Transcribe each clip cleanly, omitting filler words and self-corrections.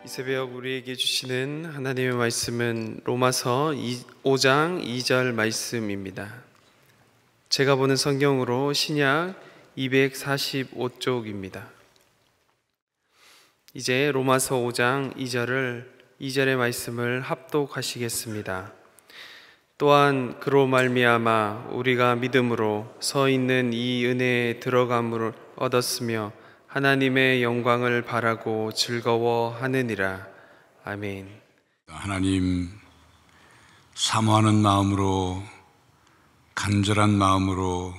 이 새벽 우리에게 주시는 하나님의 말씀은 로마서 5장 2절 말씀입니다. 제가 보는 성경으로 신약 245쪽입니다. 이제 로마서 5장 2절의 말씀을 합독하시겠습니다. 또한 그로 말미암아 우리가 믿음으로 서 있는 이 은혜에 들어감을 얻었으며 하나님의 영광을 바라고 즐거워하느니라. 아멘. 하나님, 사모하는 마음으로, 간절한 마음으로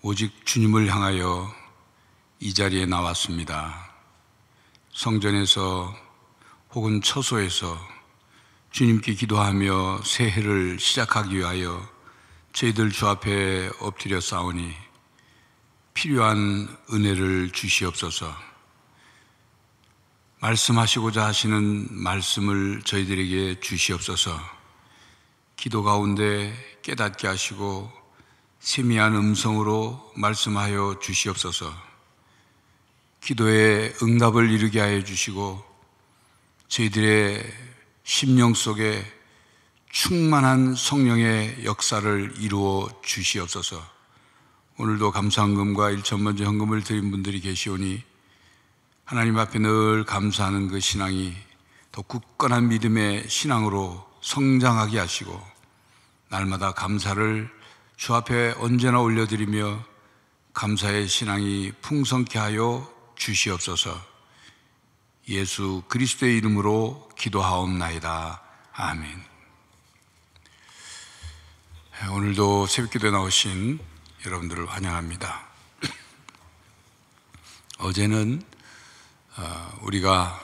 오직 주님을 향하여 이 자리에 나왔습니다. 성전에서 혹은 처소에서 주님께 기도하며 새해를 시작하기 위하여 저희들 주 앞에 엎드려 싸우니 필요한 은혜를 주시옵소서. 말씀하시고자 하시는 말씀을 저희들에게 주시옵소서. 기도 가운데 깨닫게 하시고 세미한 음성으로 말씀하여 주시옵소서. 기도의 응답을 이루게 하여 주시고 저희들의 심령 속에 충만한 성령의 역사를 이루어 주시옵소서. 오늘도 감사헌금과 1,000번째 헌금을 드린 분들이 계시오니 하나님 앞에 늘 감사하는 그 신앙이 더 굳건한 믿음의 신앙으로 성장하게 하시고 날마다 감사를 주 앞에 언제나 올려드리며 감사의 신앙이 풍성케 하여 주시옵소서. 예수 그리스도의 이름으로 기도하옵나이다. 아멘. 오늘도 새벽기도에 나오신 여러분들을 환영합니다. 어제는 우리가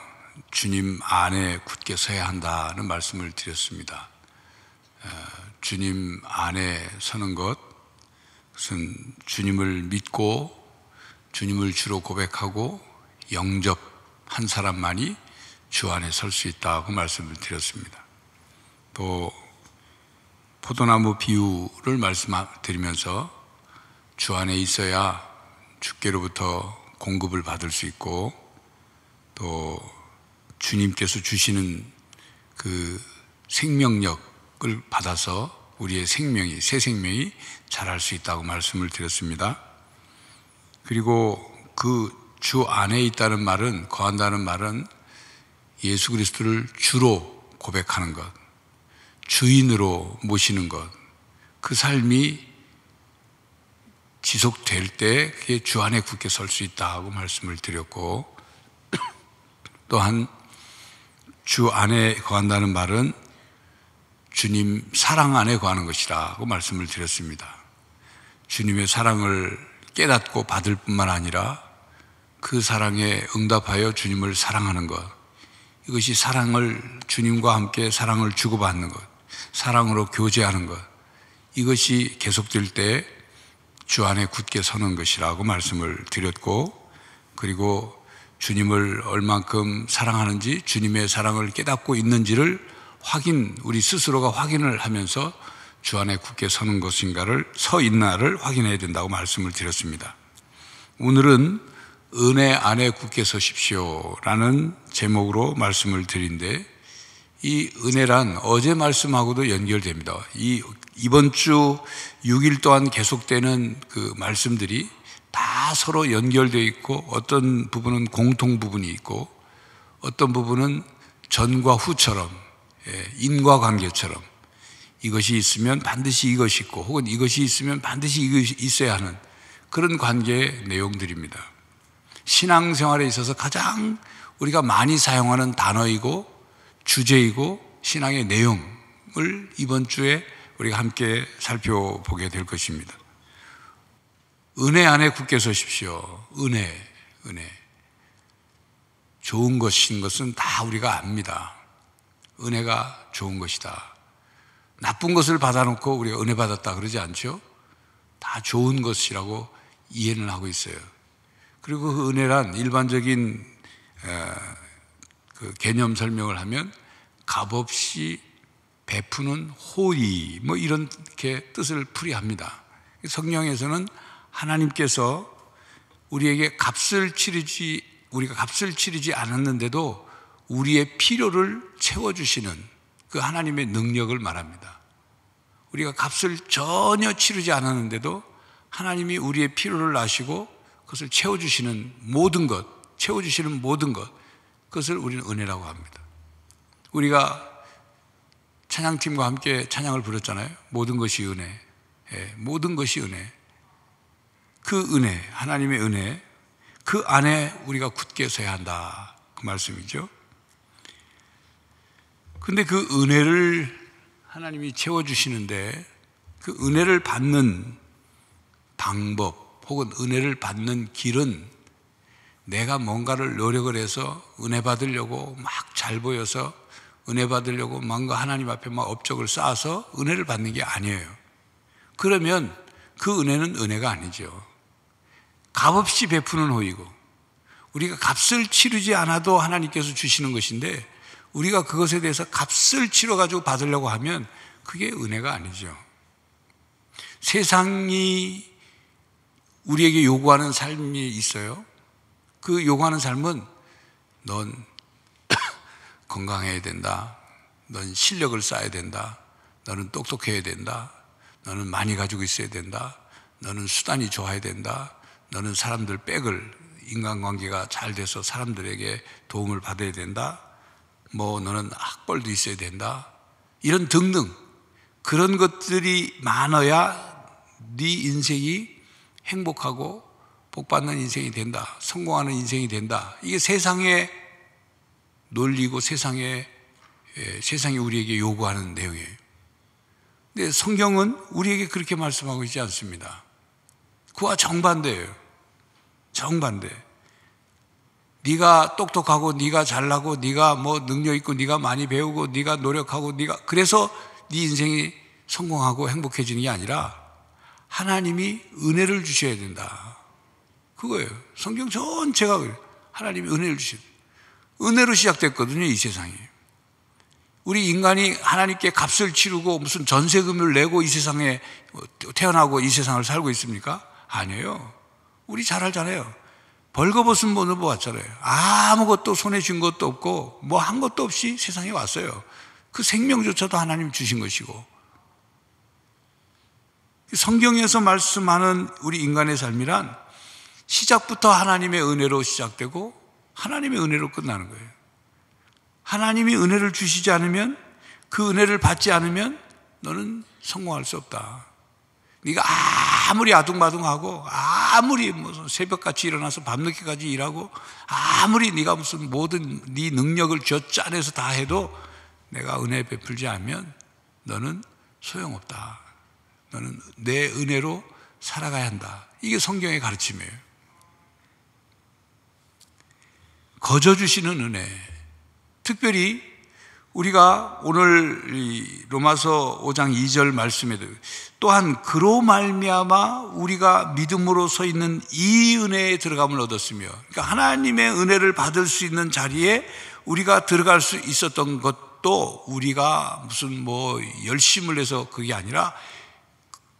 주님 안에 굳게 서야 한다는 말씀을 드렸습니다. 주님 안에 서는 것은 주님을 믿고 주님을 주로 고백하고 영접한 사람만이 주 안에 설 수 있다고 말씀을 드렸습니다. 또 포도나무 비유를 말씀드리면서 주 안에 있어야 주께로부터 공급을 받을 수 있고 또 주님께서 주시는 그 생명력을 받아서 우리의 생명이, 새 생명이 자랄 수 있다고 말씀을 드렸습니다. 그리고 그 주 안에 있다는 말은, 거한다는 말은 예수 그리스도를 주로 고백하는 것, 주인으로 모시는 것, 그 삶이 지속될 때 그게 주 안에 굳게 설 수 있다고 말씀을 드렸고, 또한 주 안에 거한다는 말은 주님 사랑 안에 거하는 것이라고 말씀을 드렸습니다. 주님의 사랑을 깨닫고 받을 뿐만 아니라 그 사랑에 응답하여 주님을 사랑하는 것, 이것이 주님과 함께 사랑을 주고받는 것, 사랑으로 교제하는 것, 이것이 계속될 때 주 안에 굳게 서는 것이라고 말씀을 드렸고, 그리고 주님을 얼만큼 사랑하는지, 주님의 사랑을 깨닫고 있는지를 우리 스스로가 확인을 하면서 주 안에 굳게 서는 것인가를, 서 있나를 확인해야 된다고 말씀을 드렸습니다. 오늘은 은혜 안에 굳게 서십시오 라는 제목으로 말씀을 드린데, 이 은혜란 어제 말씀하고도 연결됩니다. 이번 주 6일 동안 계속되는 그 말씀들이 다 서로 연결되어 있고, 어떤 부분은 공통 부분이 있고, 어떤 부분은 전과 후처럼, 인과관계처럼, 이것이 있으면 반드시 이것이 있고, 혹은 이것이 있으면 반드시 이것이 있어야 하는 그런 관계의 내용들입니다. 신앙생활에 있어서 가장 우리가 많이 사용하는 단어이고 주제이고 신앙의 내용을 이번 주에 우리가 함께 살펴보게 될 것입니다. 은혜 안에 굳게 서십시오. 은혜. 좋은 것인 것은 다 우리가 압니다. 은혜가 좋은 것이다. 나쁜 것을 받아놓고 우리가 은혜 받았다 그러지 않죠? 다 좋은 것이라고 이해는 하고 있어요. 그리고 그 은혜란 일반적인 그 개념 설명을 하면 값없이 베푸는 호의, 이렇게 뜻을 풀이합니다. 성경에서는 하나님께서 우리에게 우리가 값을 치르지 않았는데도 우리의 필요를 채워주시는 그 하나님의 능력을 말합니다. 우리가 값을 전혀 치르지 않았는데도 하나님이 우리의 필요를 아시고 그것을 채워주시는 모든 것, 채워주시는 모든 것, 그것을 우리는 은혜라고 합니다. 우리가 찬양팀과 함께 찬양을 부르잖아요. 모든 것이 은혜. 모든 것이 은혜. 그 은혜, 하나님의 은혜, 그 안에 우리가 굳게 서야 한다. 그 말씀이죠. 근데 그 은혜를 하나님이 채워주시는데 그 은혜를 받는 방법 혹은 은혜를 받는 길은 내가 뭔가를 노력을 해서 은혜 받으려고 막 잘 보여서 은혜 받으려고 뭔가 하나님 앞에 막 업적을 쌓아서 은혜를 받는 게 아니에요. 그러면 그 은혜는 은혜가 아니죠. 값없이 베푸는 호의고 우리가 값을 치르지 않아도 하나님께서 주시는 것인데 우리가 그것에 대해서 값을 치러가지고 받으려고 하면 그게 은혜가 아니죠. 세상이 우리에게 요구하는 삶이 있어요. 그 요구하는 삶은 넌 건강해야 된다. 넌 실력을 쌓아야 된다. 너는 똑똑해야 된다. 너는 많이 가지고 있어야 된다. 너는 수단이 좋아야 된다. 너는 사람들 백을 인간관계가 잘 돼서 사람들에게 도움을 받아야 된다. 뭐 너는 학벌도 있어야 된다. 이런 등등 그런 것들이 많아야 네 인생이 행복하고 복받는 인생이 된다. 성공하는 인생이 된다. 이게 세상의 논리고 세상이 우리에게 요구하는 내용이에요. 근데 성경은 우리에게 그렇게 말씀하고 있지 않습니다. 그와 정반대예요. 정반대. 네가 똑똑하고 네가 잘나고 네가 뭐 능력 있고 네가 많이 배우고 네가 노력하고 네가 그래서 네 인생이 성공하고 행복해지는 게 아니라 하나님이 은혜를 주셔야 된다. 그거예요. 성경 전체가 그래요. 하나님이 은혜를 주셔야 돼요. 은혜로 시작됐거든요, 이 세상이. 우리 인간이 하나님께 값을 치르고 무슨 전세금을 내고 이 세상에 태어나고 이 세상을 살고 있습니까? 아니에요. 우리 잘 알잖아요. 벌거벗은 몸으로 왔잖아요. 아무것도 손에 쥔 것도 없고 뭐 한 것도 없이 세상에 왔어요. 그 생명조차도 하나님 주신 것이고 성경에서 말씀하는 우리 인간의 삶이란 시작부터 하나님의 은혜로 시작되고 하나님의 은혜로 끝나는 거예요. 하나님이 은혜를 주시지 않으면 그 은혜를 받지 않으면 너는 성공할 수 없다. 네가 아무리 아둥바둥하고 아무리 무슨 새벽같이 일어나서 밤늦게까지 일하고 아무리 네가 무슨 모든 네 능력을 쥐어짜내서 다 해도 내가 은혜 베풀지 않으면 너는 소용없다. 너는 내 은혜로 살아가야 한다. 이게 성경의 가르침이에요. 거저 주시는 은혜. 특별히 우리가 오늘 이 로마서 5장 2절 말씀에도 또한 그로 말미암아 우리가 믿음으로 서 있는 이 은혜에 들어감을 얻었으며, 그러니까 하나님의 은혜를 받을 수 있는 자리에 우리가 들어갈 수 있었던 것도 우리가 무슨 뭐 열심을 해서 그게 아니라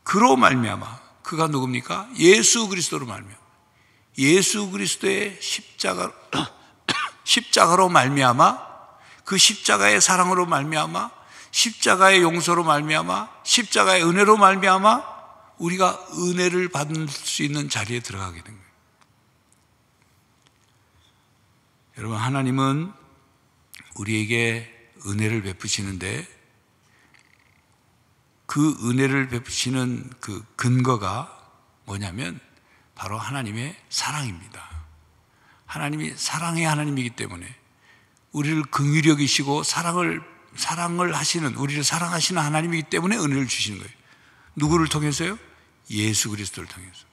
그로 말미암아, 그가 누굽니까? 예수 그리스도로 말미암아, 예수 그리스도의 십자가로 말미암아, 그 십자가의 사랑으로 말미암아, 십자가의 용서로 말미암아, 십자가의 은혜로 말미암아 우리가 은혜를 받을 수 있는 자리에 들어가게 된 거예요. 여러분, 하나님은 우리에게 은혜를 베푸시는데 그 은혜를 베푸시는 그 근거가 뭐냐면 바로 하나님의 사랑입니다. 하나님이 사랑의 하나님이기 때문에 우리를 긍휼히 여기시고 사랑을 하시는, 우리를 사랑하시는 하나님이기 때문에 은혜를 주시는 거예요. 누구를 통해서요? 예수 그리스도를 통해서.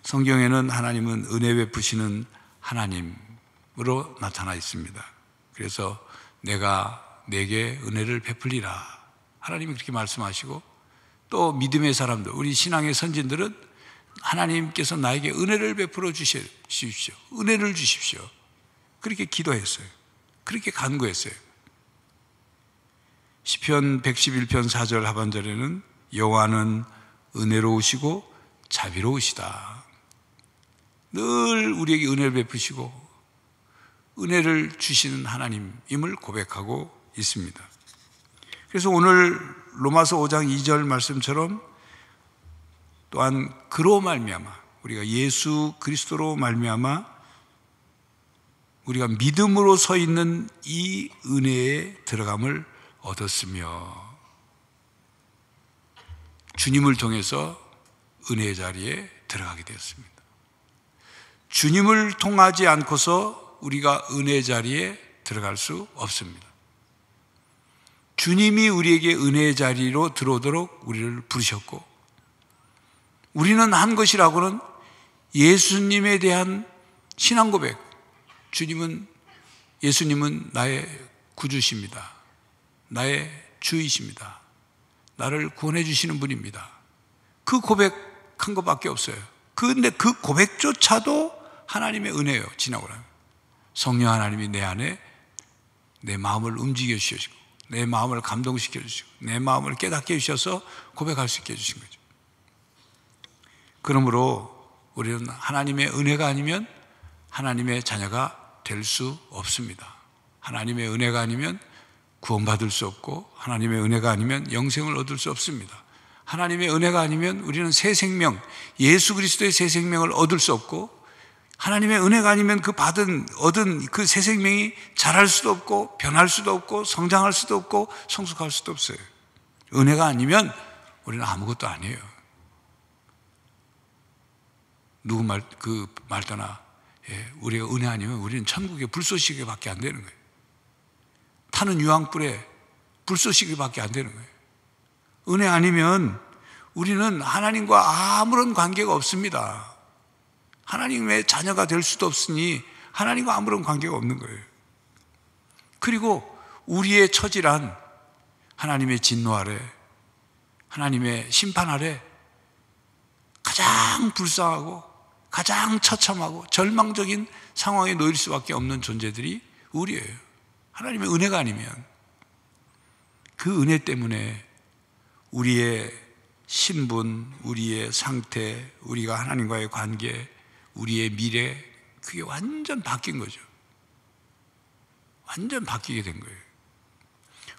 성경에는 하나님은 은혜 베푸시는 하나님으로 나타나 있습니다. 그래서 내가 내게 은혜를 베풀리라, 하나님이 그렇게 말씀하시고, 또 믿음의 사람들, 우리 신앙의 선진들은 하나님께서 나에게 은혜를 베풀어 주십시오, 은혜를 주십시오, 그렇게 기도했어요. 그렇게 간구했어요. 시편 111편 4절 하반절에는 여호와는 은혜로우시고 자비로우시다. 늘 우리에게 은혜를 베푸시고 은혜를 주시는 하나님임을 고백하고 있습니다. 그래서 오늘 로마서 5장 2절 말씀처럼 또한 그로 말미암아, 우리가 예수 그리스도로 말미암아 우리가 믿음으로 서 있는 이 은혜에 들어감을 얻었으며, 주님을 통해서 은혜의 자리에 들어가게 되었습니다. 주님을 통하지 않고서 우리가 은혜의 자리에 들어갈 수 없습니다. 주님이 우리에게 은혜의 자리로 들어오도록 우리를 부르셨고, 우리는 한 것이라고는 예수님에 대한 신앙 고백, 예수님은 나의 구주십니다. 나의 주이십니다. 나를 구원해 주시는 분입니다. 그 고백한 것밖에 없어요. 그런데 그 고백조차도 하나님의 은혜예요. 지나고 나면 성령 하나님이 내 안에 내 마음을 움직여 주시고, 내 마음을 감동시켜 주시고, 내 마음을 깨닫게 해주셔서 고백할 수 있게 해주신 거죠. 그러므로 우리는 하나님의 은혜가 아니면 하나님의 자녀가 될 수 없습니다. 하나님의 은혜가 아니면 구원받을 수 없고, 하나님의 은혜가 아니면 영생을 얻을 수 없습니다. 하나님의 은혜가 아니면 우리는 새 생명, 예수 그리스도의 새 생명을 얻을 수 없고, 하나님의 은혜가 아니면 얻은 그 새 생명이 자랄 수도 없고, 변할 수도 없고, 성장할 수도 없고, 성숙할 수도 없어요. 은혜가 아니면 우리는 아무것도 아니에요. 누구 말 떠나, 우리가 은혜 아니면 우리는 천국의 불쏘시개밖에 안 되는 거예요. 타는 유황불에 불쏘시개밖에 안 되는 거예요. 은혜 아니면 우리는 하나님과 아무런 관계가 없습니다. 하나님의 자녀가 될 수도 없으니 하나님과 아무런 관계가 없는 거예요. 그리고 우리의 처지란 하나님의 진노 아래, 하나님의 심판 아래 가장 불쌍하고 가장 처참하고 절망적인 상황에 놓일 수밖에 없는 존재들이 우리예요. 하나님의 은혜가 아니면. 그 은혜 때문에 우리의 신분, 우리의 상태, 우리가 하나님과의 관계, 우리의 미래, 그게 완전 바뀐 거죠. 완전 바뀌게 된 거예요.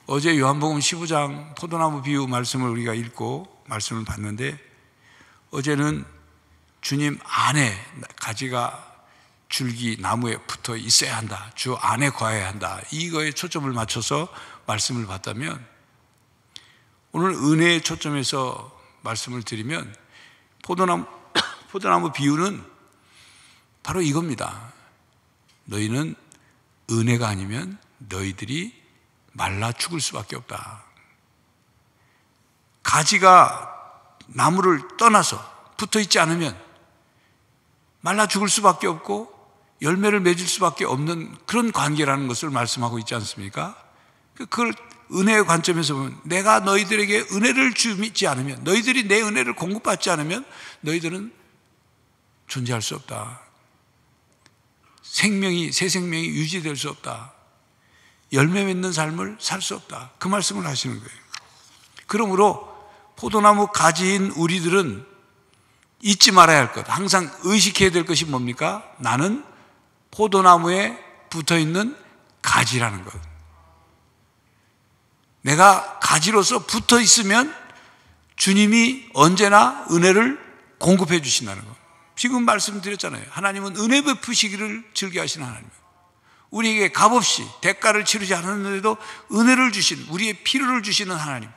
어제 요한복음 15장 포도나무 비유 말씀을 우리가 읽고 말씀을 봤는데, 어제는 주님 안에 가지가 줄기 나무에 붙어 있어야 한다, 주 안에 거해야 한다, 이거에 초점을 맞춰서 말씀을 봤다면, 오늘 은혜의 초점에서 말씀을 드리면 포도나무 비유는 바로 이겁니다. 너희는 은혜가 아니면 너희들이 말라 죽을 수밖에 없다. 가지가 나무를 떠나서 붙어 있지 않으면 말라 죽을 수밖에 없고 열매를 맺을 수밖에 없는 그런 관계라는 것을 말씀하고 있지 않습니까? 그걸 은혜의 관점에서 보면, 내가 너희들에게 은혜를 주지 않으면, 너희들이 내 은혜를 공급받지 않으면 너희들은 존재할 수 없다. 새 생명이 유지될 수 없다. 열매 맺는 삶을 살 수 없다. 그 말씀을 하시는 거예요. 그러므로 포도나무 가지인 우리들은 잊지 말아야 할 것, 항상 의식해야 될 것이 뭡니까? 나는 포도나무에 붙어있는 가지라는 것. 내가 가지로서 붙어 있으면 주님이 언제나 은혜를 공급해 주신다는 것. 지금 말씀드렸잖아요. 하나님은 은혜 베푸시기를 즐겨하시는 하나님. 우리에게 값없이 대가를 치르지 않았는데도 은혜를 주신, 우리의 필요를 주시는 하나님.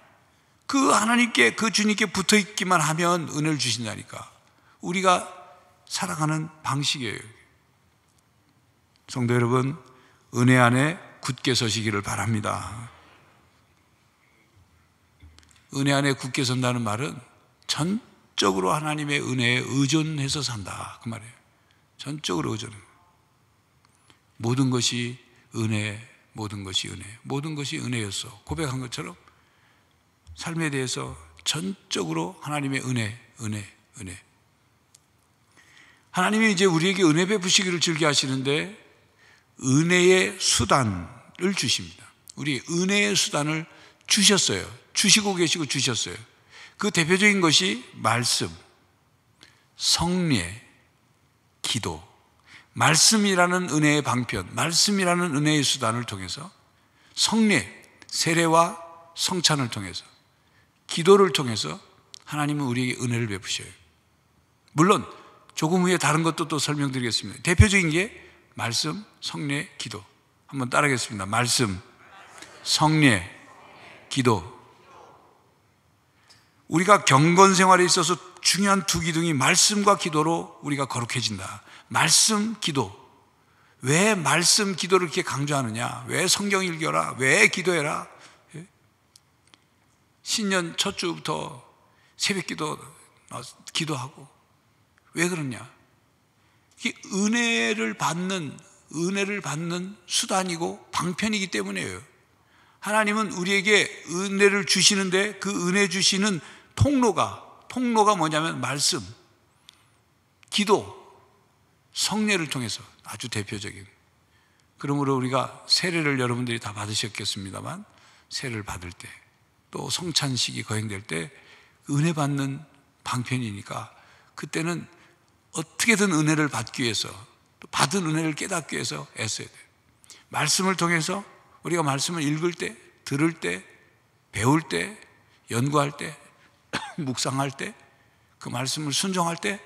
그 하나님께, 그 주님께 붙어 있기만 하면 은혜를 주신다니까. 우리가 살아가는 방식이에요. 성도 여러분, 은혜 안에 굳게 서시기를 바랍니다. 은혜 안에 굳게 선다는 말은 전적으로 하나님의 은혜에 의존해서 산다, 그 말이에요. 전적으로 의존해. 모든 것이 은혜, 모든 것이 은혜, 모든 것이 은혜였어, 고백한 것처럼 삶에 대해서 전적으로 하나님의 은혜. 하나님이 이제 우리에게 은혜 베푸시기를 즐겨 하시는데, 은혜의 수단을 주십니다. 우리 은혜의 수단을 주셨어요. 주시고 계시고 주셨어요. 그 대표적인 것이 말씀, 성례, 기도. 말씀이라는 은혜의 방편, 말씀이라는 은혜의 수단을 통해서 성례, 세례와 성찬을 통해서, 기도를 통해서 하나님은 우리에게 은혜를 베푸셔요. 물론 조금 후에 다른 것도 또 설명드리겠습니다. 대표적인 게 말씀, 성례, 기도. 한번 따라하겠습니다. 말씀, 성례, 기도. 우리가 경건 생활에 있어서 중요한 두 기둥이 말씀과 기도로 우리가 거룩해진다. 말씀, 기도. 왜 말씀, 기도를 이렇게 강조하느냐? 왜 성경 읽어라? 왜 기도해라? 신년 첫 주부터 새벽 기도하고. 왜 그러냐? 이게 은혜를 받는 수단이고 방편이기 때문이에요. 하나님은 우리에게 은혜를 주시는데 그 은혜 주시는 통로가 뭐냐면 말씀, 기도, 성례를 통해서 아주 대표적인. 그러므로 우리가 세례를 여러분들이 다 받으셨겠습니다만, 세례를 받을 때 또 성찬식이 거행될 때 은혜 받는 방편이니까 그때는 어떻게든 은혜를 받기 위해서, 또 받은 은혜를 깨닫기 위해서 애써야 돼요. 말씀을 통해서 우리가 말씀을 읽을 때, 들을 때, 배울 때, 연구할 때, 묵상할 때, 그 말씀을 순종할 때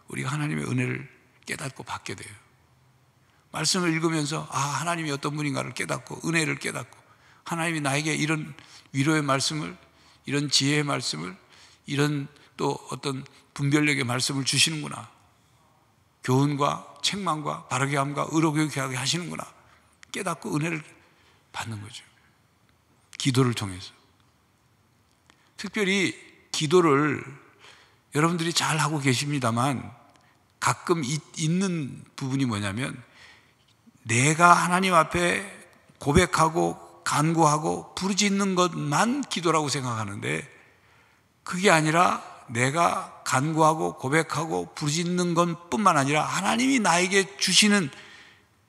우리가 하나님의 은혜를 깨닫고 받게 돼요. 말씀을 읽으면서 하나님이 어떤 분인가를 깨닫고, 은혜를 깨닫고, 하나님이 나에게 이런 위로의 말씀을, 이런 지혜의 말씀을, 이런 또 어떤 분별력의 말씀을 주시는구나, 교훈과 책망과 바르게 함과 의로 교육하게 하시는구나 깨닫고 은혜를 받는 거죠. 기도를 통해서. 특별히 기도를 여러분들이 잘 하고 계십니다만 가끔 있는 부분이 뭐냐면, 내가 하나님 앞에 고백하고 간구하고 부르짖는 것만 기도라고 생각하는데, 그게 아니라 내가 간구하고 고백하고 부르짖는 것뿐만 아니라 하나님이 나에게 주시는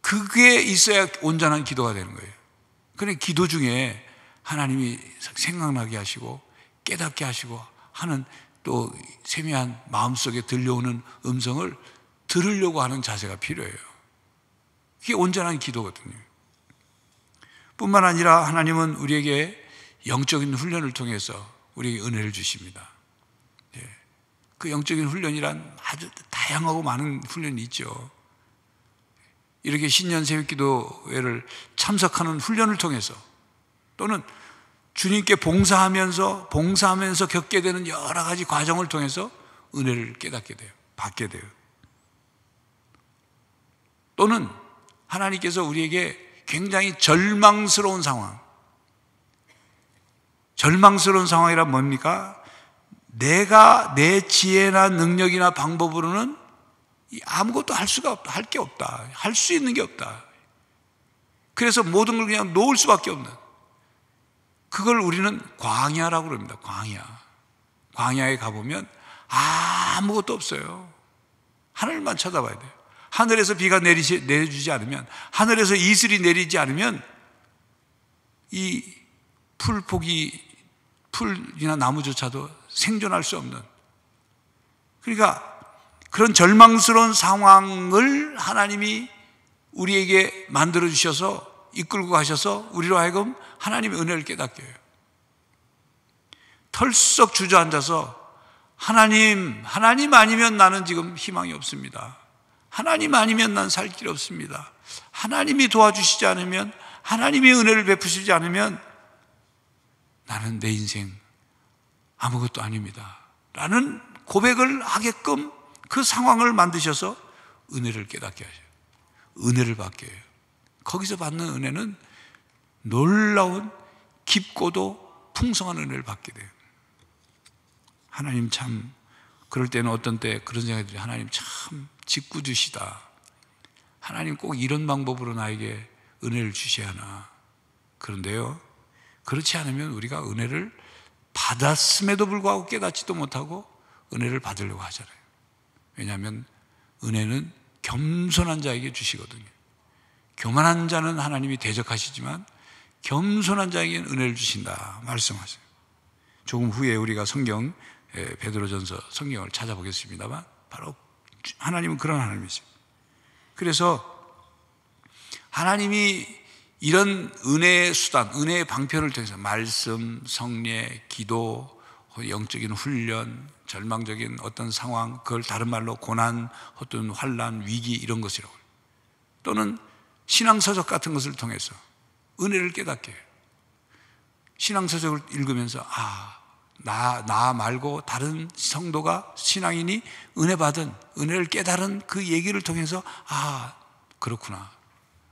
그게 있어야 온전한 기도가 되는 거예요. 그러니까 기도 중에 하나님이 생각나게 하시고 깨닫게 하시고 하는, 또 세미한 마음속에 들려오는 음성을 들으려고 하는 자세가 필요해요. 그게 온전한 기도거든요. 뿐만 아니라 하나님은 우리에게 영적인 훈련을 통해서 우리에게 은혜를 주십니다. 그 영적인 훈련이란 아주 다양하고 많은 훈련이 있죠. 이렇게 신년 새벽기도회를 참석하는 훈련을 통해서, 또는 주님께 봉사하면서 겪게 되는 여러 가지 과정을 통해서 은혜를 깨닫게 돼요. 받게 돼요. 또는 하나님께서 우리에게 굉장히 절망스러운 상황이란 뭡니까? 내가 내 지혜나 능력이나 방법으로는 아무것도 할 게 없다. 할 수 있는 게 없다. 그래서 모든 걸 그냥 놓을 수밖에 없는, 그걸 우리는 광야라고 그럽니다. 광야에 가보면 아무것도 없어요. 하늘만 쳐다봐야 돼요. 하늘에서 비가 내려주지 않으면, 하늘에서 이슬이 내리지 않으면 이 풀이나 나무조차도 생존할 수 없는, 그러니까 그런 절망스러운 상황을 하나님이 우리에게 만들어 주셔서 이끌고 가셔서 우리로 하여금 하나님의 은혜를 깨닫게 해요. 털썩 주저앉아서 하나님 아니면 나는 지금 희망이 없습니다. 하나님 아니면 난 살 길이 없습니다. 하나님이 도와주시지 않으면, 하나님의 은혜를 베푸시지 않으면 나는 내 인생 아무것도 아닙니다 라는 고백을 하게끔 그 상황을 만드셔서 은혜를 깨닫게 하셔요. 은혜를 받게 해요. 거기서 받는 은혜는 놀라운 깊고도 풍성한 은혜를 받게 돼요. 하나님 참, 그럴 때는 어떤 때 그런 생각이 들어요. 하나님 참 짓궂으시다. 하나님 꼭 이런 방법으로 나에게 은혜를 주셔야 하나. 그런데요, 그렇지 않으면 우리가 은혜를 받았음에도 불구하고 깨닫지도 못하고 은혜를 받으려고 하잖아요. 왜냐하면 은혜는 겸손한 자에게 주시거든요. 교만한 자는 하나님이 대적하시지만 겸손한 자에게는 은혜를 주신다 말씀하세요. 조금 후에 우리가 성경, 베드로전서 성경을 찾아보겠습니다만 바로 하나님은 그런 하나님이세요. 그래서 하나님이 이런 은혜의 수단, 은혜의 방편을 통해서 말씀, 성례, 기도, 영적인 훈련, 절망적인 어떤 상황, 그걸 다른 말로 고난, 어떤 환난, 위기 이런 것이라고, 또는 신앙서적 같은 것을 통해서 은혜를 깨닫게 해요. 신앙서적을 읽으면서 나 말고 다른 성도가 신앙인이 은혜 받은, 은혜를 깨달은 그 얘기를 통해서 그렇구나,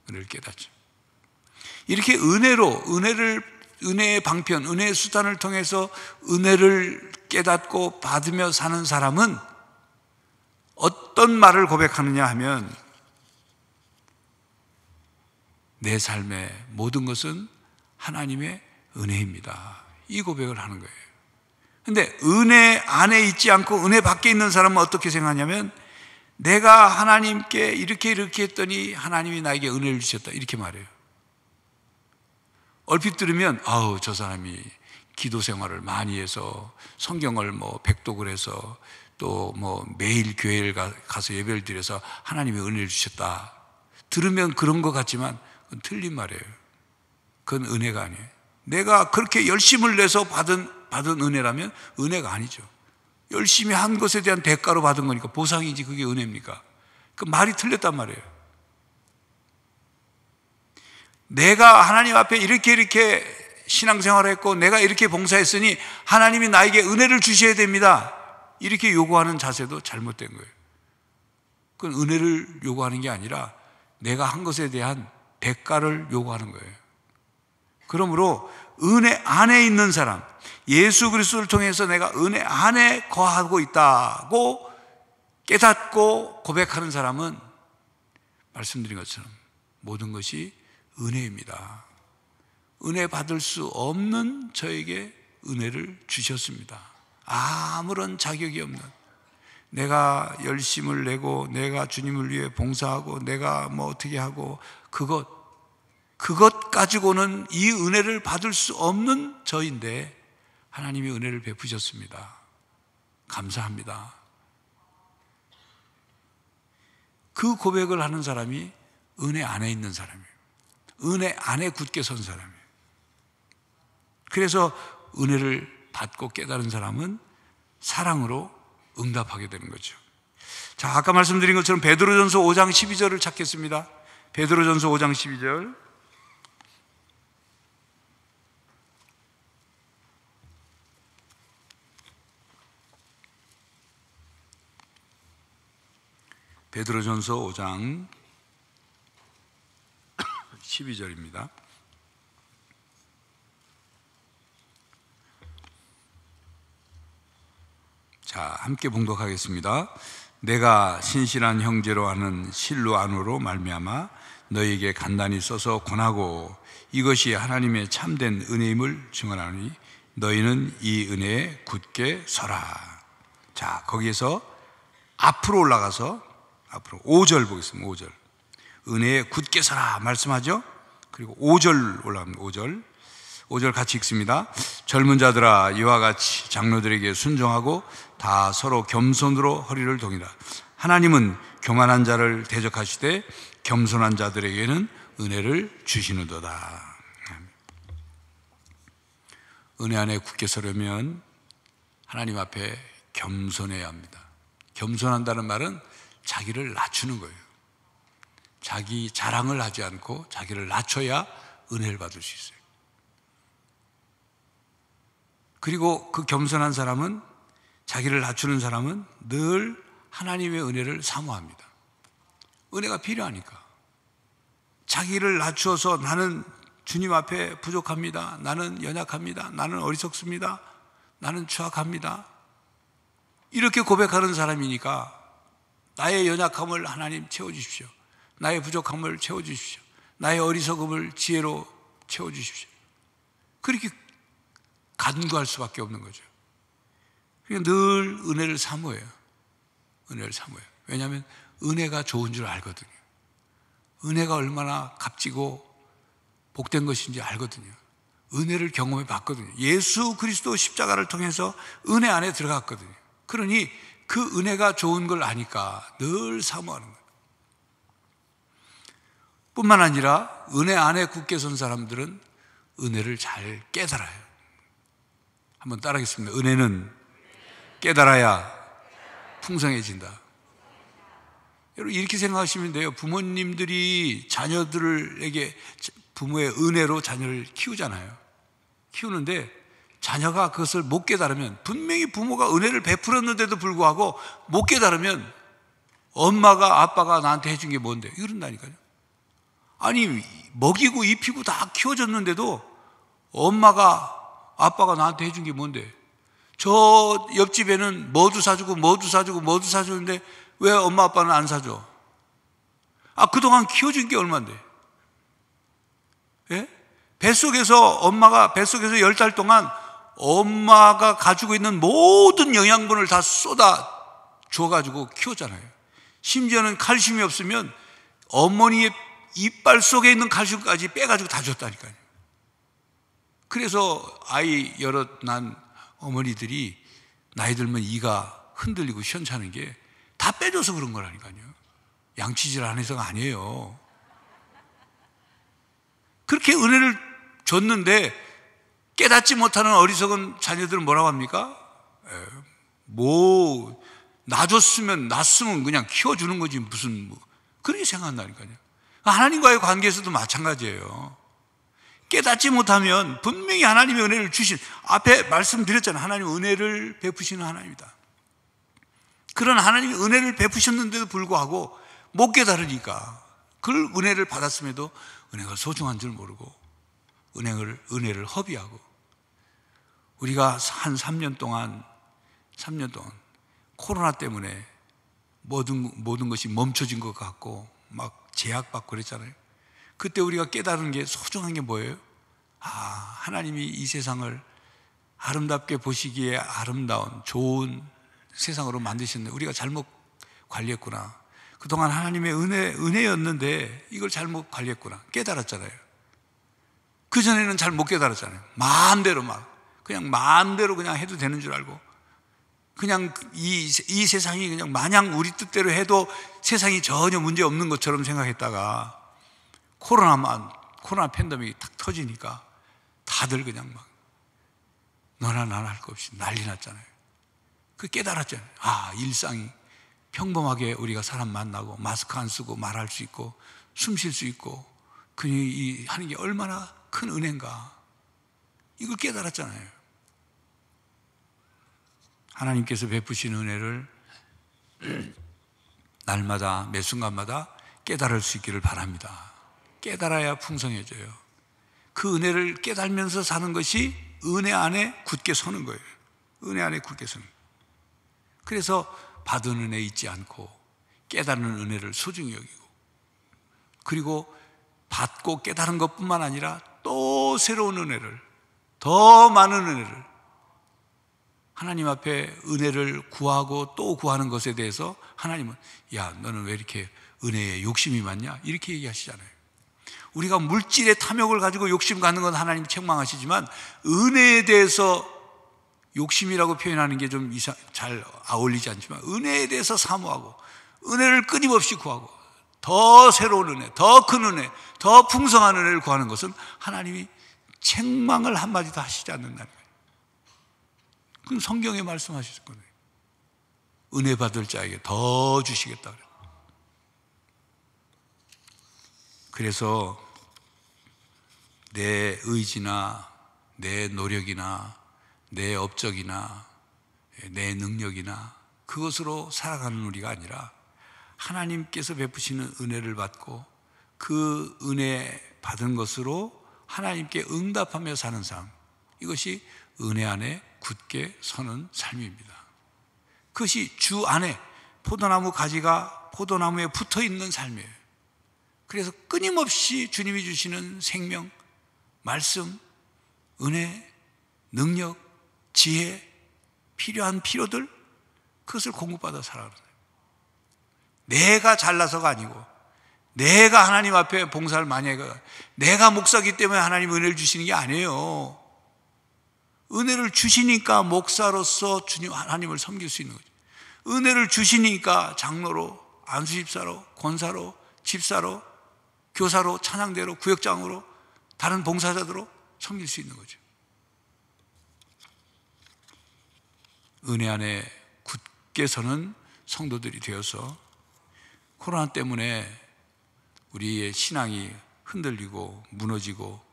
은혜를 깨닫죠. 이렇게 은혜의 방편, 은혜의 수단을 통해서 은혜를 깨닫고 받으며 사는 사람은 어떤 말을 고백하느냐 하면, 내 삶의 모든 것은 하나님의 은혜입니다, 이 고백을 하는 거예요. 근데 은혜 안에 있지 않고 은혜 밖에 있는 사람은 어떻게 생각하냐면, 내가 하나님께 이렇게 했더니 하나님이 나에게 은혜를 주셨다, 이렇게 말해요. 얼핏 들으면 저 사람이 기도 생활을 많이 해서 성경을 백독을 해서 또 매일 교회를 가서 예배를 드려서 하나님이 은혜를 주셨다, 들으면 그런 것 같지만 그건 틀린 말이에요. 그건 은혜가 아니에요. 내가 그렇게 열심을 내서 받은 은혜라면 은혜가 아니죠. 열심히 한 것에 대한 대가로 받은 거니까 보상이지, 그게 은혜입니까? 그 말이 틀렸단 말이에요. 내가 하나님 앞에 이렇게 신앙생활을 했고 내가 이렇게 봉사했으니 하나님이 나에게 은혜를 주셔야 됩니다, 이렇게 요구하는 자세도 잘못된 거예요. 그건 은혜를 요구하는 게 아니라 내가 한 것에 대한 대가를 요구하는 거예요. 그러므로 은혜 안에 있는 사람, 예수 그리스도를 통해서 내가 은혜 안에 거하고 있다고 깨닫고 고백하는 사람은 말씀드린 것처럼 모든 것이 은혜입니다. 은혜 받을 수 없는 저에게 은혜를 주셨습니다. 아무런 자격이 없는, 내가 열심을 내고 내가 주님을 위해 봉사하고 내가 어떻게 하고 그것 가지고는 이 은혜를 받을 수 없는 저인데 하나님이 은혜를 베푸셨습니다. 감사합니다. 그 고백을 하는 사람이 은혜 안에 있는 사람이에요. 은혜 안에 굳게 선 사람이에요. 그래서 은혜를 받고 깨달은 사람은 사랑으로 응답하게 되는 거죠. 자, 아까 말씀드린 것처럼 베드로전서 5장 12절을 찾겠습니다. 베드로전서 5장 12절. 베드로전서 5장 12절입니다. 자, 함께 봉독하겠습니다. 내가 신실한 형제로 하는 실루아노로 말미암아 너희에게 간단히 써서 권하고 이것이 하나님의 참된 은혜임을 증언하니 너희는 이 은혜에 굳게 서라. 자, 거기에서 앞으로 올라가서 앞으로 5절 보겠습니다. 5절. 은혜에 굳게 서라 말씀하죠. 그리고 5절 올라갑니다. 5절 같이 읽습니다. 젊은 자들아, 이와 같이 장로들에게 순종하고 다 서로 겸손으로 허리를 동이라. 하나님은 교만한 자를 대적하시되 겸손한 자들에게는 은혜를 주시는도다. 은혜 안에 굳게 서려면 하나님 앞에 겸손해야 합니다. 겸손한다는 말은 자기를 낮추는 거예요. 자기 자랑을 하지 않고 자기를 낮춰야 은혜를 받을 수 있어요. 그리고 그 겸손한 사람은, 자기를 낮추는 사람은 늘 하나님의 은혜를 사모합니다. 은혜가 필요하니까. 자기를 낮추어서 나는 주님 앞에 부족합니다, 나는 연약합니다, 나는 어리석습니다, 나는 추악합니다, 이렇게 고백하는 사람이니까 나의 연약함을 하나님 채워주십시오, 나의 부족함을 채워주십시오, 나의 어리석음을 지혜로 채워주십시오, 그렇게 간구할 수밖에 없는 거죠. 그러니까 늘 은혜를 사모해요. 은혜를 사모해요. 왜냐하면 은혜가 좋은 줄 알거든요. 은혜가 얼마나 값지고 복된 것인지 알거든요. 은혜를 경험해 봤거든요. 예수 그리스도 십자가를 통해서 은혜 안에 들어갔거든요. 그러니 그 은혜가 좋은 걸 아니까 늘 사모하는 거예요. 뿐만 아니라 은혜 안에 굳게 선 사람들은 은혜를 잘 깨달아요. 한번 따라하겠습니다. 은혜는 깨달아야 풍성해진다. 여러분 이렇게 생각하시면 돼요. 부모님들이 자녀들에게 부모의 은혜로 자녀를 키우잖아요. 키우는데 자녀가 그것을 못 깨달으면, 분명히 부모가 은혜를 베풀었는데도 불구하고 못 깨달으면 엄마가 아빠가 나한테 해준 게 뭔데? 이런다니까요. 아니 먹이고 입히고 다 키워줬는데도 엄마가 아빠가 나한테 해준 게 뭔데? 저 옆집에는 뭐도 사주고 뭐도 사주고 뭐도 사주는데 왜 엄마 아빠는 안 사줘? 그동안 키워준 게 얼만데? 예? 엄마가 뱃속에서 10달 동안 엄마가 가지고 있는 모든 영양분을 다 쏟아 줘가지고 키웠잖아요. 심지어는 칼슘이 없으면 어머니의 이빨 속에 있는 칼슘까지 빼가지고 다 줬다니까요. 그래서 아이 여럿 난 어머니들이 나이 들면 이가 흔들리고 시원찮은 게 다 빼줘서 그런 거라니까요. 양치질 안 해서가 아니에요. 그렇게 은혜를 줬는데 깨닫지 못하는 어리석은 자녀들은 뭐라고 합니까? 낳았으면 그냥 키워주는 거지 무슨 그렇게 생각한다니까요. 하나님과의 관계에서도 마찬가지예요. 깨닫지 못하면 분명히 하나님의 은혜를 앞에 말씀드렸잖아요. 하나님은 은혜를 베푸시는 하나님이다. 그런 하나님이 은혜를 베푸셨는데도 불구하고 못 깨달으니까 그 은혜를 받았음에도 은혜가 소중한 줄 모르고 은혜를 허비하고, 우리가 한 3년 동안 코로나 때문에 모든 것이 멈춰진 것 같고 막 제약받고 그랬잖아요. 그때 우리가 깨달은 게 소중한 게 뭐예요? 하나님이 이 세상을 아름답게 보시기에 아름다운 좋은 세상으로 만드셨는데 우리가 잘못 관리했구나. 그동안 하나님의 은혜였는데 이걸 잘못 관리했구나. 깨달았잖아요. 그전에는 잘 못 깨달았잖아요. 마음대로 그냥 해도 되는 줄 알고, 그냥 이 세상이 그냥 마냥 우리 뜻대로 해도 세상이 전혀 문제 없는 것처럼 생각했다가 코로나 팬데믹이 탁 터지니까 다들 그냥 막 너나 나나 할 거 없이 난리 났잖아요. 그 깨달았잖아요. 일상이 평범하게 우리가 사람 만나고 마스크 안 쓰고 말할 수 있고 숨 쉴 수 있고 하는 게 얼마나 큰 은혜인가, 이걸 깨달았잖아요. 하나님께서 베푸신 은혜를 날마다 매 순간마다 깨달을 수 있기를 바랍니다. 깨달아야 풍성해져요. 그 은혜를 깨달으면서 사는 것이 은혜 안에 굳게 서는 거예요. 은혜 안에 굳게 서는 거예요. 그래서 받은 은혜 잊지 않고 깨달은 은혜를 소중히 여기고, 그리고 받고 깨달은 것뿐만 아니라 또 새로운 은혜를, 더 많은 은혜를, 하나님 앞에 은혜를 구하고 또 구하는 것에 대해서 하나님은 너는 왜 이렇게 은혜에 욕심이 많냐? 이렇게 얘기하시잖아요. 우리가 물질의 탐욕을 가지고 욕심 갖는 건 하나님 책망하시지만 은혜에 대해서 욕심이라고 표현하는 게 좀 잘 어울리지 않지만 은혜에 대해서 사모하고 은혜를 끊임없이 구하고 더 새로운 은혜, 더 큰 은혜, 더 풍성한 은혜를 구하는 것은 하나님이 책망을 한마디도 하시지 않는다는 거예요. 그건 성경에 말씀하셨을 거예요. 은혜 받을 자에게 더 주시겠다 그래요. 그래서 내 의지나 내 노력이나 내 업적이나 내 능력이나 그것으로 살아가는 우리가 아니라 하나님께서 베푸시는 은혜를 받고 그 은혜 받은 것으로 하나님께 응답하며 사는 삶, 이것이 은혜 안에 굳게 서는 삶입니다. 그것이 주 안에 포도나무 가지가 포도나무에 붙어 있는 삶이에요. 그래서 끊임없이 주님이 주시는 생명, 말씀, 은혜, 능력, 지혜, 필요한 필요들, 그것을 공급받아 살아가는 거예요. 내가 잘나서가 아니고 내가 하나님 앞에 봉사를 많이 해가, 내가 목사기 때문에 하나님 은혜를 주시는 게 아니에요. 은혜를 주시니까 목사로서 주님 하나님을 섬길 수 있는 거죠. 은혜를 주시니까 장로로, 안수집사로, 권사로, 집사로 교사로, 찬양대로, 구역장으로, 다른 봉사자들로 섬길 수 있는 거죠. 은혜 안에 굳게 서는 성도들이 되어서 코로나 때문에 우리의 신앙이 흔들리고 무너지고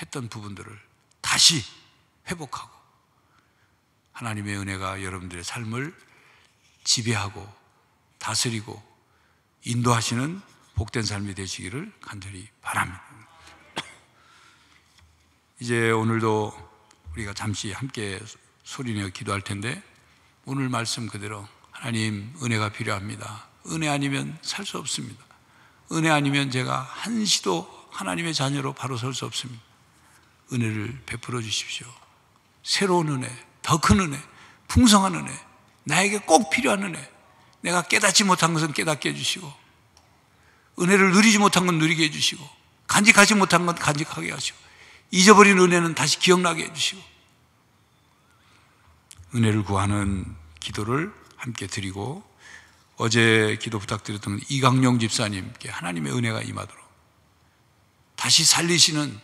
했던 부분들을 다시 회복하고 하나님의 은혜가 여러분들의 삶을 지배하고 다스리고 인도하시는 복된 삶이 되시기를 간절히 바랍니다. 이제 오늘도 우리가 잠시 함께 소리내어 기도할 텐데, 오늘 말씀 그대로 하나님 은혜가 필요합니다. 은혜 아니면 살 수 없습니다. 은혜 아니면 제가 한시도 하나님의 자녀로 바로 설 수 없습니다. 은혜를 베풀어 주십시오. 새로운 은혜, 더 큰 은혜, 풍성한 은혜, 나에게 꼭 필요한 은혜, 내가 깨닫지 못한 것은 깨닫게 해주시고, 은혜를 누리지 못한 건 누리게 해주시고, 간직하지 못한 건 간직하게 하시고, 잊어버린 은혜는 다시 기억나게 해주시고, 은혜를 구하는 기도를 함께 드리고, 어제 기도 부탁드렸던 이강용 집사님께 하나님의 은혜가 임하도록, 다시 살리시는,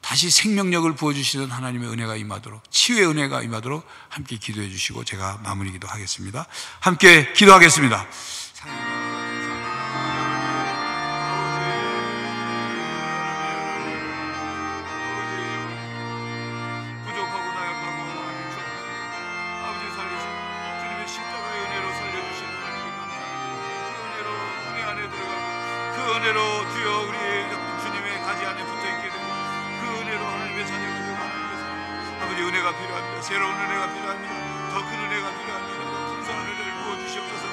다시 생명력을 부어주시는 하나님의 은혜가 임하도록, 치유의 은혜가 임하도록 함께 기도해 주시고 제가 마무리 기도하겠습니다. 함께 기도하겠습니다. 새로운 은혜가 필요합니다. 더 큰 은혜가 필요합니다. 더 풍성한 은혜를 부어주시옵소서.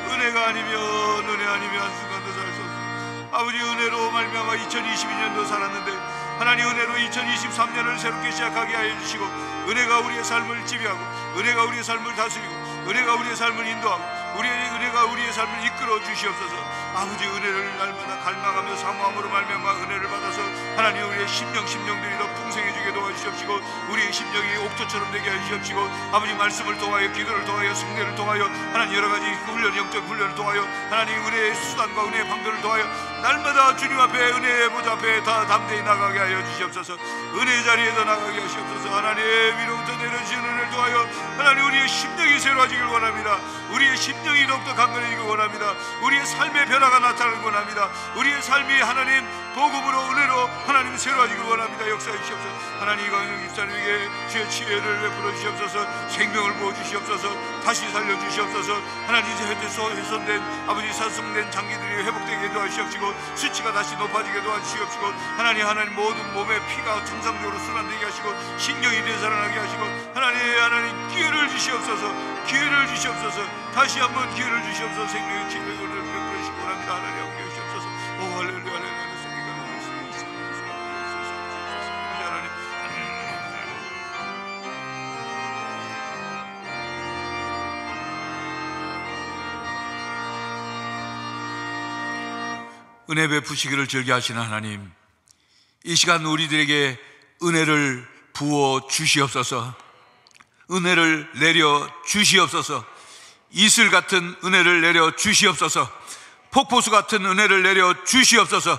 은혜가 아니면, 은혜 아니면 한순간도 살 수 없습니다. 아버지, 은혜로 말미암아 2022년도 살았는데 하나님 은혜로 2023년을 새롭게 시작하게 하여 주시고, 은혜가 우리의 삶을 지배하고, 은혜가 우리의 삶을 다스리고, 은혜가 우리의 삶을 인도하고, 은혜가 우리의 삶을 이끌어 주시옵소서. 아버지, 은혜를 날마다 갈망하며 사모함으로 말미암아 은혜를 받아서 하나님 우리의 심령들이 더 풍성해지게 도와주시옵시고, 우리의 심령이 옥토처럼 되게 해주시옵시고, 아버지 말씀을 통하여, 기도를 통하여, 승례를 통하여, 하나님 여러가지 훈련, 영적 훈련을 통하여, 하나님 은혜의 수단과 은혜의 방도를 통하여 날마다 주님 앞에, 은혜의 보좌 앞에 다 담대히 나가게 하여 주시옵소서. 은혜의 자리에서 나가게 하시옵소서. 하나님 위로부터 내려주신 은혜를 통하여 하나님 우리의 심령이 새로워지길 원합니다. 우리의 심령이 더욱더 강건해지길 원합니다. 우리의 삶의 변화가 나타나길 원합니다. 우리의 삶이 하나님 복음으로, 은혜로 하나님 새로워지길 원합니다. 역사해 주시옵소서. 하나님 이강용 집사님에게 주의 치유를 베풀어 주시옵소서. 생명을 부어 주시옵소서. 다시 살려 주시옵소서. 하나님 이제 훼손된 아버지 사성된 장기들이 회복되게 도와주시옵시고, 수치가 다시 높아지게 도와주시옵시고, 하나님 모든 몸의 피가 정상적으로 순환되게 하시고, 신경이 되살아나게 하시고, 하나님 기회를 주시옵소서. 기회를 주시옵소서. 다시 한번 기회를 주시옵소서. 생명의 치유를 베풀어 주시기 원합니다. 하나님 함께 주시옵소서. 오 할렐루야, 할렐루야. 은혜 베푸시기를 즐겨하시는 하나님, 이 시간 우리들에게 은혜를 부어 주시옵소서. 은혜를 내려 주시옵소서. 이슬 같은 은혜를 내려 주시옵소서. 폭포수 같은 은혜를 내려 주시옵소서.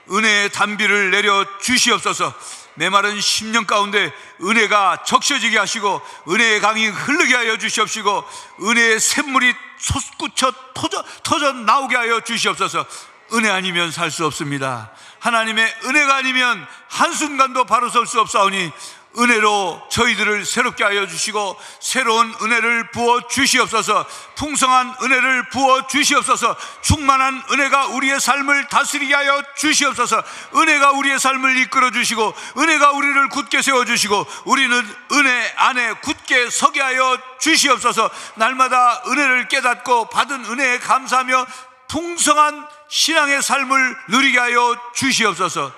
은혜의 단비를 내려 주시옵소서. 메마른 심령 가운데 은혜가 적셔지게 하시고, 은혜의 강이 흐르게 하여 주시옵시고, 은혜의 샘물이 솟구쳐 터져 나오게 하여 주시옵소서. 은혜 아니면 살 수 없습니다. 하나님의 은혜가 아니면 한순간도 바로 설 수 없사오니, 은혜로 저희들을 새롭게 하여 주시고, 새로운 은혜를 부어 주시옵소서. 풍성한 은혜를 부어 주시옵소서. 충만한 은혜가 우리의 삶을 다스리게 하여 주시옵소서. 은혜가 우리의 삶을 이끌어 주시고, 은혜가 우리를 굳게 세워 주시고, 우리는 은혜 안에 굳게 서게 하여 주시옵소서. 날마다 은혜를 깨닫고 받은 은혜에 감사하며 풍성한 신앙의 삶을 누리게 하여 주시옵소서.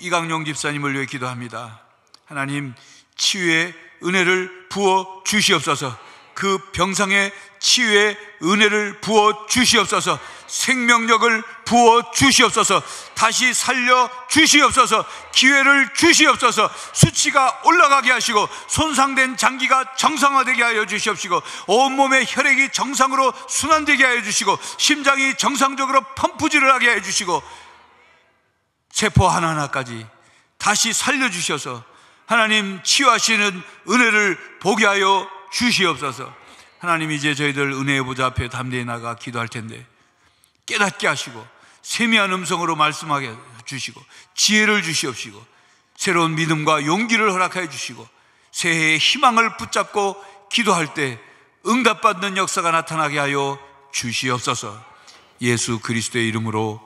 이강용 집사님을 위해 기도합니다. 하나님, 치유의 은혜를 부어 주시옵소서. 그 병상에 치유의 은혜를 부어 주시옵소서. 생명력을 부어 주시옵소서. 다시 살려 주시옵소서. 기회를 주시옵소서. 수치가 올라가게 하시고, 손상된 장기가 정상화되게 하여 주시옵시고, 온몸의 혈액이 정상으로 순환되게 하여 주시고, 심장이 정상적으로 펌프질을 하게 해 주시고, 세포 하나하나까지 다시 살려주셔서 하나님 치유하시는 은혜를 보게 하여 주시옵소서. 하나님, 이제 저희들 은혜의 보좌 앞에 담대히 나가 기도할 텐데 깨닫게 하시고 세미한 음성으로 말씀하게 주시고 지혜를 주시옵시고 새로운 믿음과 용기를 허락하여 주시고 새해의 희망을 붙잡고 기도할 때 응답받는 역사가 나타나게 하여 주시옵소서. 예수 그리스도의 이름으로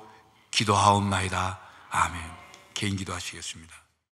기도하옵나이다. 아멘. 개인 기도하시겠습니다.